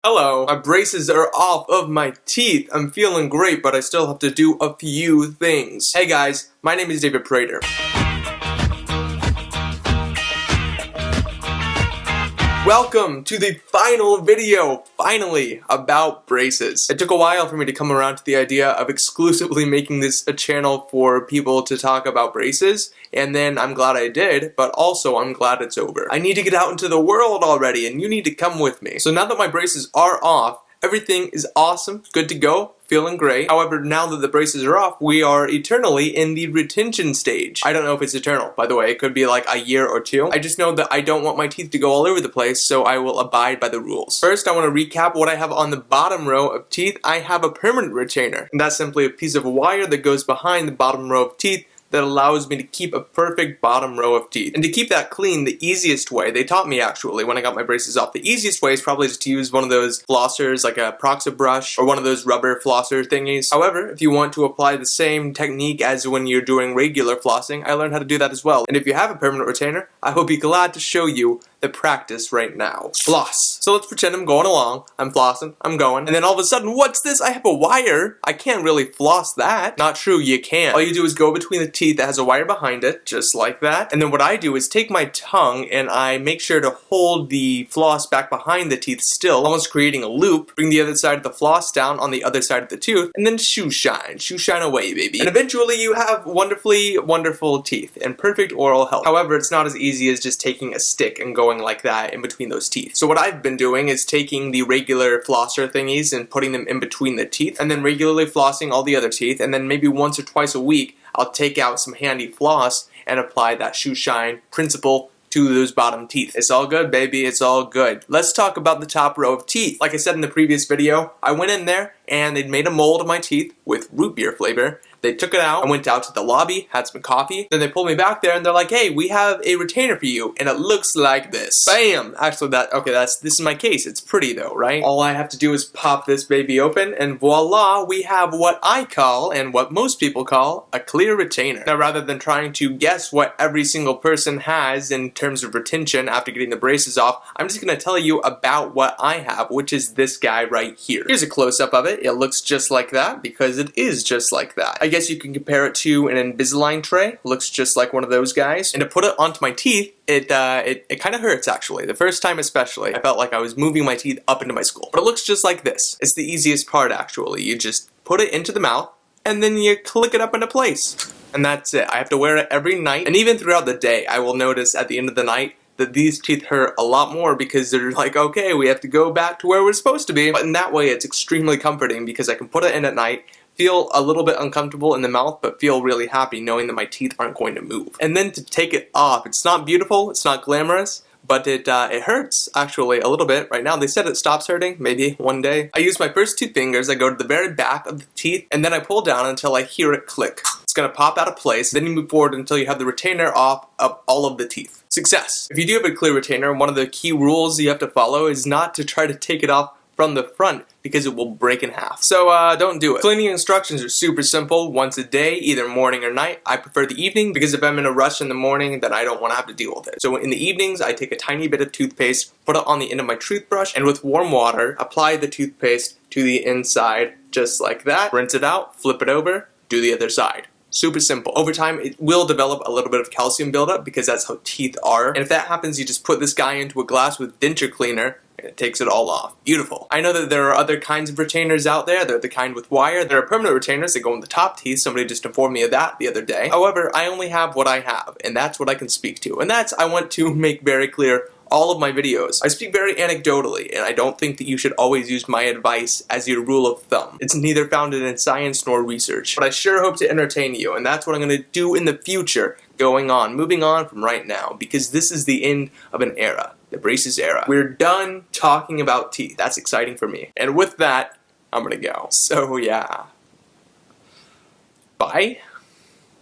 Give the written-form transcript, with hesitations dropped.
Hello, my braces are off of my teeth. I'm feeling great, but I still have to do a few things. Hey guys, my name is David Prater. Welcome to the final video, finally, about braces. It took a while for me to come around to the idea of exclusively making this a channel for people to talk about braces, and then I'm glad I did, but also I'm glad it's over. I need to get out into the world already, and you need to come with me. So now that my braces are off, everything is awesome, good to go, feeling great. However, now that the braces are off, we are eternally in the retention stage. I don't know if it's eternal, by the way. It could be like a year or two. I just know that I don't want my teeth to go all over the place, so I will abide by the rules. First, I want to recap what I have on the bottom row of teeth. I have a permanent retainer, and that's simply a piece of wire that goes behind the bottom row of teeth that allows me to keep a perfect bottom row of teeth. And to keep that clean, the easiest way, they taught me actually when I got my braces off, the easiest way is probably just to use one of those flossers, like a Proxa brush, or one of those rubber flosser thingies. However, if you want to apply the same technique as when you're doing regular flossing, I learned how to do that as well. And if you have a permanent retainer, I will be glad to show you the practice right now. Floss. So let's pretend I'm going along, I'm flossing, I'm going, and then all of a sudden, what's this? I have a wire. I can't really floss that. Not true, you can. All you do is go between the teeth that has a wire behind it, just like that. And then what I do is take my tongue and I make sure to hold the floss back behind the teeth still, almost creating a loop, bring the other side of the floss down on the other side of the tooth, and then shoe shine away, baby. And eventually you have wonderfully wonderful teeth and perfect oral health. However, it's not as easy as just taking a stick and going like that in between those teeth. So what I've been doing is taking the regular flosser thingies and putting them in between the teeth, and then regularly flossing all the other teeth, and then maybe once or twice a week I'll take out some handy floss and apply that shoe shine principle to those bottom teeth. It's all good, baby, it's all good. Let's talk about the top row of teeth. Like I said in the previous video, I went in there and they'd made a mold of my teeth with root beer flavor. They took it out, I went out to the lobby, had some coffee, then they pulled me back there and they're like, hey, we have a retainer for you, and it looks like this. Bam! Actually, this is my case. It's pretty though, right? All I have to do is pop this baby open, and voila, we have what I call, and what most people call, a clear retainer. Now, rather than trying to guess what every single person has in terms of retention after getting the braces off, I'm just gonna tell you about what I have, which is this guy right here. Here's a close-up of it. It looks just like that, because it is just like that. I guess you can compare it to an Invisalign tray. Looks just like one of those guys. And to put it onto my teeth, it kind of hurts actually. The first time especially, I felt like I was moving my teeth up into my skull. But it looks just like this. It's the easiest part actually. You just put it into the mouth, and then you click it up into place. And that's it. I have to wear it every night. And even throughout the day, I will notice at the end of the night that these teeth hurt a lot more because they're like, okay, we have to go back to where we're supposed to be. But in that way, it's extremely comforting because I can put it in at night, feel a little bit uncomfortable in the mouth, but feel really happy knowing that my teeth aren't going to move. And then to take it off, it's not beautiful, it's not glamorous, but it hurts actually a little bit. Right now, they said it stops hurting, maybe one day. I use my first two fingers, I go to the very back of the teeth, and then I pull down until I hear it click. It's gonna pop out of place, then you move forward until you have the retainer off of all of the teeth. Success! If you do have a clear retainer, one of the key rules you have to follow is not to try to take it off from the front because it will break in half. So don't do it. Cleaning instructions are super simple. Once a day, either morning or night. I prefer the evening because if I'm in a rush in the morning, then I don't want to have to deal with it. So in the evenings, I take a tiny bit of toothpaste, put it on the end of my toothbrush, and with warm water, apply the toothpaste to the inside, just like that. Rinse it out, flip it over, do the other side. Super simple. Over time, it will develop a little bit of calcium buildup because that's how teeth are. And if that happens, you just put this guy into a glass with denture cleaner, and it takes it all off. Beautiful. I know that there are other kinds of retainers out there. They're the kind with wire. There are permanent retainers that go in the top teeth. Somebody just informed me of that the other day. However, I only have what I have, and that's what I can speak to. And that's, I want to make very clear, all of my videos. I speak very anecdotally, and I don't think that you should always use my advice as your rule of thumb. It's neither founded in science nor research, but I sure hope to entertain you, and that's what I'm going to do in the future, moving on from right now, because this is the end of an era, the braces era. We're done talking about teeth. That's exciting for me. And with that, I'm gonna go. So yeah. Bye.